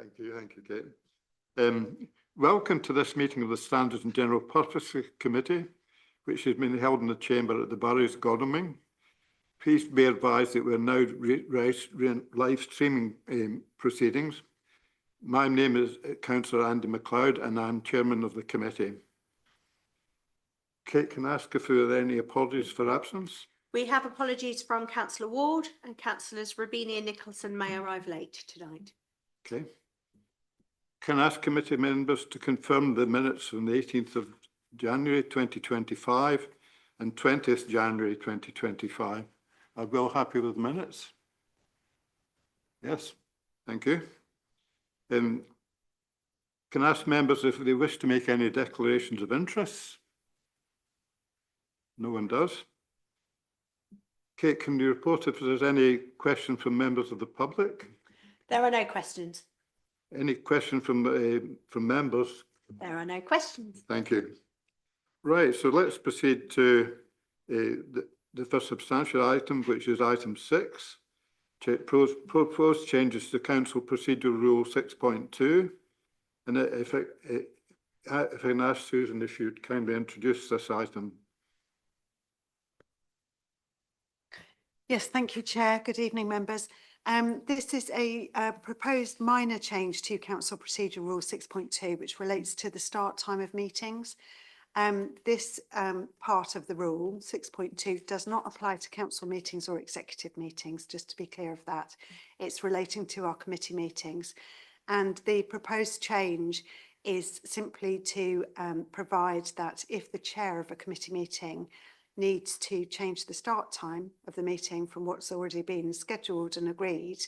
Thank you, Kate. Welcome to this meeting of the Standards and General Purpose Committee, which has been held in the chamber at the Burrows, Godalming. Please be advised that we are now live streaming proceedings. My name is Councillor Andy MacLeod and I'm chairman of the committee. Kate, can I ask if there are any apologies for absence? We have apologies from Councillor Ward, and Councillors Robini and Nicholson may arrive late tonight. Okay. Can I ask committee members to confirm the minutes from the 18th of January 2025 and 20th January 2025? Are we all happy with the minutes? Yes, thank you. Can I ask members if they wish to make any declarations of interest? No one does. Kate, can you report if there's any question from members of the public? There are no questions. Any question from members? There are no questions. Thank you. Right, so let's proceed to the first substantial item, which is item 6. Proposed changes to Council Procedural Rule 6.2. And if I can ask Susan if you'd kindly introduce this item. Yes, thank you, Chair. Good evening, members. This is a proposed minor change to Council Procedural Rule 6.2, which relates to the start time of meetings. This part of the rule, 6.2, does not apply to council meetings or executive meetings, just to be clear of that. It's relating to our committee meetings. And the proposed change is simply to provide that if the chair of a committee meeting needs to change the start time of the meeting from what's already been scheduled and agreed,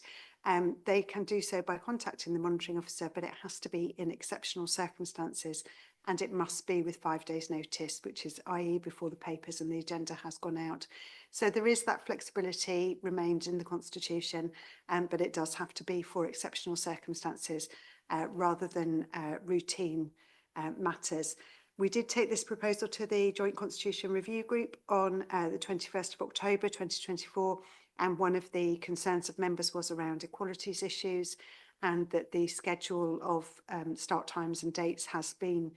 they can do so by contacting the monitoring officer, but it has to be in exceptional circumstances and it must be with 5 days notice, which is i.e. before the papers and the agenda has gone out. So there is that flexibility remained in the Constitution, but it does have to be for exceptional circumstances rather than routine matters. We did take this proposal to the Joint Constitution Review Group on the 21st of October 2024, and one of the concerns of members was around equalities issues, and that the schedule of start times and dates has been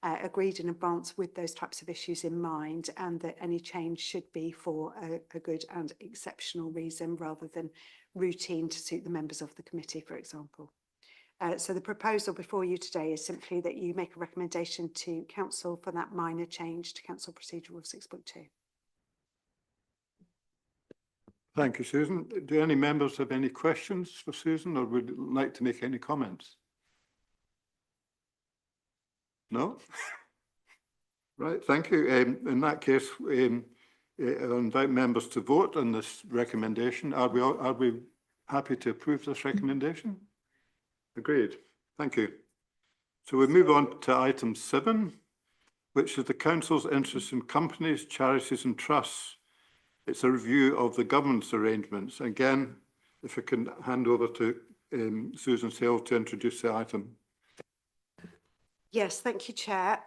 agreed in advance with those types of issues in mind, and that any change should be for a good and exceptional reason rather than routine to suit the members of the committee, for example. So the proposal before you today is simply that you make a recommendation to Council for that minor change to Council Procedural Rule 6.2. Thank you, Susan. Do any members have any questions for Susan or would like to make any comments? No? Right, thank you. In that case, I'll invite members to vote on this recommendation. Are we happy to approve this recommendation? Agreed. Thank you. So we move on to item 7, which is the Council's interest in companies, charities and trusts. It's a review of the governance arrangements. Again, if I can hand over to Susan Sale to introduce the item. Yes, thank you, Chair.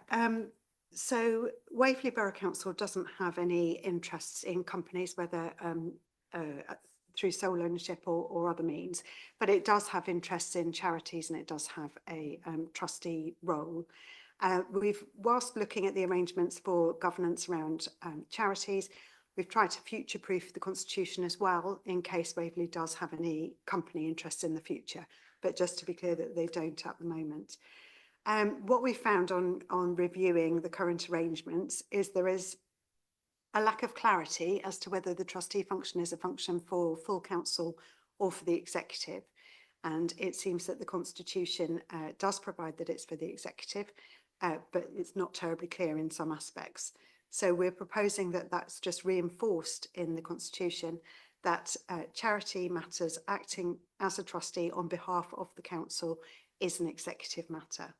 So Waverley Borough Council doesn't have any interests in companies, whether through sole ownership or other means, but it does have interests in charities and it does have a trustee role. Whilst looking at the arrangements for governance around charities, we've tried to future-proof the Constitution as well in case Waverley does have any company interests in the future, but just to be clear that they don't at the moment. What we found on reviewing the current arrangements is there is a lack of clarity as to whether the trustee function is a function for full council or for the executive. And it seems that the Constitution does provide that it's for the executive, but it's not terribly clear in some aspects. So we're proposing that that's just reinforced in the Constitution, that charity matters acting as a trustee on behalf of the council is an executive matter.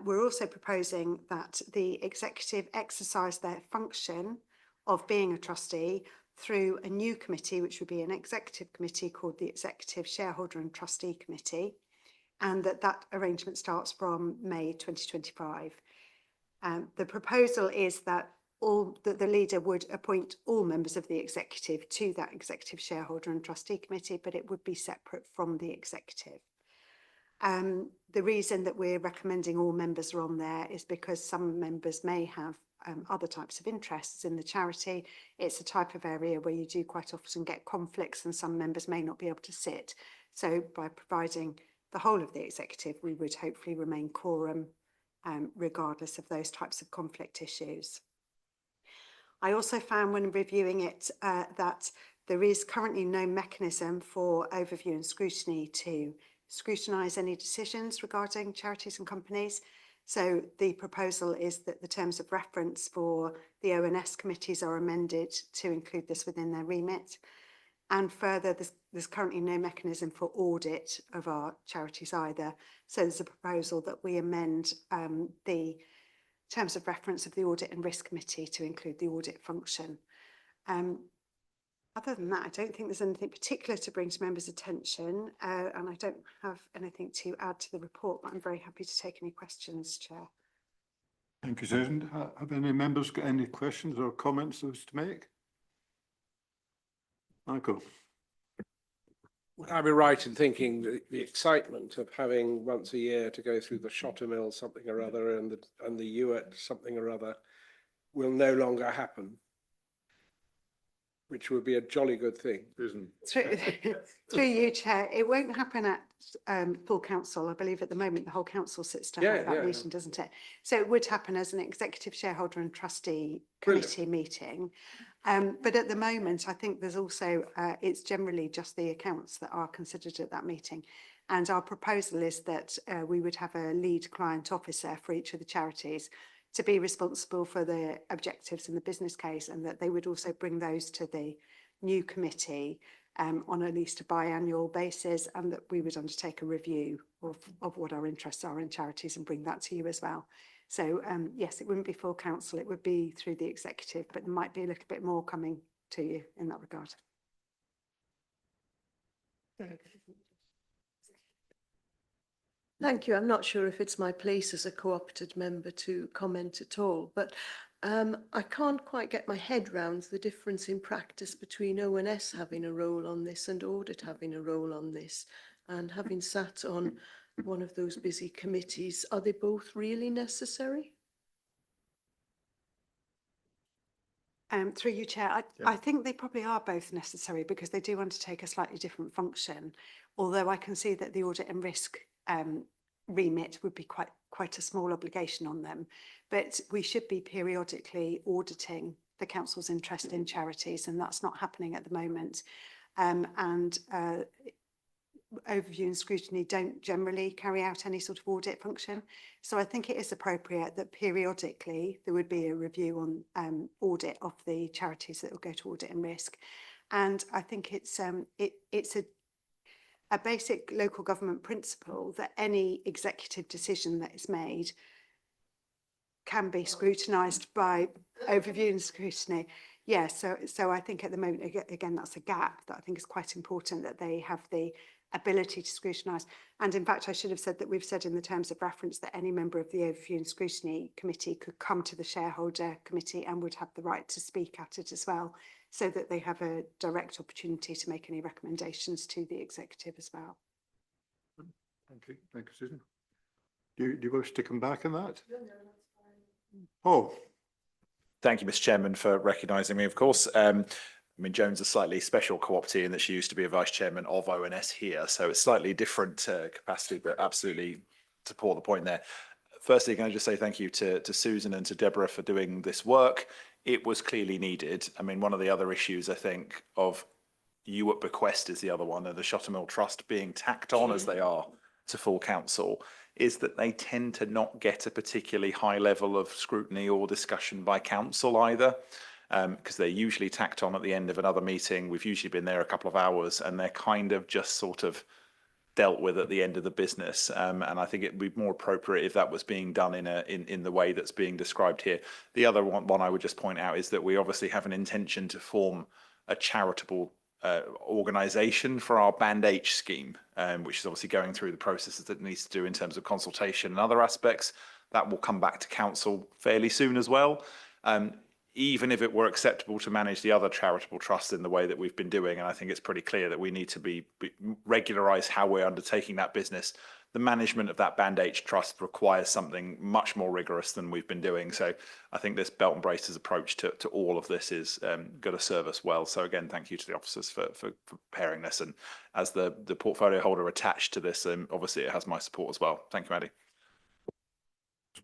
We're also proposing that the executive exercise their function of being a trustee through a new committee, which would be an executive committee called the Executive Shareholder and Trustee Committee, and that arrangement starts from May 2025. The proposal is that the leader would appoint all members of the executive to that Executive Shareholder and Trustee Committee, but it would be separate from the executive. The reason that we're recommending all members are on there is because some members may have other types of interests in the charity. It's a type of area where you do quite often get conflicts and some members may not be able to sit. So by providing the whole of the executive, we would hopefully remain quorum regardless of those types of conflict issues. I also found when reviewing it that there is currently no mechanism for overview and scrutiny to scrutinise any decisions regarding charities and companies. So the proposal is that the terms of reference for the ONS committees are amended to include this within their remit. And further, there's currently no mechanism for audit of our charities either. So there's a proposal that we amend the terms of reference of the Audit and Risk Committee to include the audit function. Other than that, I don't think there's anything particular to bring to members' attention, and I don't have anything to add to the report, but I'm very happy to take any questions, Chair. Thank you, Susan. Have any members got any questions or comments they wish to make? Michael. Would I be right in thinking that the excitement of having once a year to go through the Shottermill something or other and the Ewart something or other will no longer happen? Which would be a jolly good thing. Susan. Through you, Chair, it won't happen at full council. I believe at the moment the whole council sits to have that meeting, doesn't it? So it would happen as an executive shareholder and trustee committee meeting. But at the moment, I think there's also, it's generally just the accounts that are considered at that meeting. And our proposal is that we would have a lead client officer for each of the charities to be responsible for the objectives and the business case, and that they would also bring those to the new committee on at least a biannual basis, and that we would undertake a review of what our interests are in charities and bring that to you as well. So yes, it wouldn't be full council, it would be through the executive, but there might be a little bit more coming to you in that regard. Thank you. I'm not sure if it's my place as a co-opted member to comment at all, but I can't quite get my head round the difference in practice between ONS having a role on this and audit having a role on this. And having sat on one of those busy committees, are they both really necessary? Through you, Chair, I think they probably are both necessary because they do undertake a slightly different function, although I can see that the audit and risk remit would be quite a small obligation on them. But we should be periodically auditing the council's interest in charities, and that's not happening at the moment. Overview and scrutiny don't generally carry out any sort of audit function. So I think it is appropriate that periodically there would be a review on audit of the charities that will go to audit and risk. And I think it's a basic local government principle that any executive decision that is made can be scrutinised by overview and scrutiny. Yeah, so I think at the moment, again, that's a gap that I think is quite important, that they have the ability to scrutinise. And in fact, I should have said that we've said in the terms of reference that any member of the Overview and Scrutiny Committee could come to the Shareholder Committee and would have the right to speak at it as well, so that they have a direct opportunity to make any recommendations to the executive as well. Thank you, Susan. Do you wish to come back on that? No, that's fine. Oh. Thank you, Mr. Chairman, for recognising me, of course. I mean, Joan's a slightly special co-optee in that she used to be a vice chairman of ONS here, so it's slightly different capacity, but absolutely support the point there. Firstly, can I just say thank you to Susan and to Deborah for doing this work. It was clearly needed. I mean, one of the other issues, I think, of Ewart bequest is the other one, and the Shottermill Trust being tacked on as they are to full council, is that they tend to not get a particularly high level of scrutiny or discussion by council either. Because they're usually tacked on at the end of another meeting. We've usually been there a couple of hours and they're kind of just sort of dealt with at the end of the business. And I think it would be more appropriate if that was being done in the way that's being described here. The other one I would just point out is that we obviously have an intention to form a charitable organisation for our Band H scheme, which is obviously going through the processes that it needs to do in terms of consultation and other aspects. That will come back to council fairly soon as well. Even if it were acceptable to manage the other charitable trusts in the way that we've been doing, and I think it's pretty clear that we need to be regularise how we're undertaking that business. the management of that Band H trust requires something much more rigorous than we've been doing. So I think this belt and braces approach to all of this is going to serve us well. So again, thank you to the officers for preparing this. And as the portfolio holder attached to this, obviously it has my support as well. Thank you, Andy.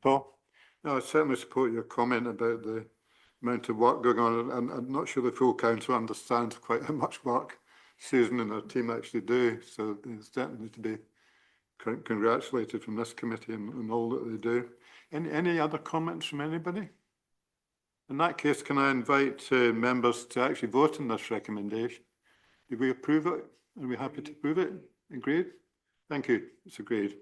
Paul? No, I certainly support your comment about the amount of work going on. And I'm not sure the full council understands quite how much work Susan and her team actually do. So there's certainly to be congratulated from this committee and all that they do. Any other comments from anybody? In that case, can I invite members to actually vote on this recommendation? Do we approve it? Are we happy to approve it? Agreed? Thank you. It's agreed.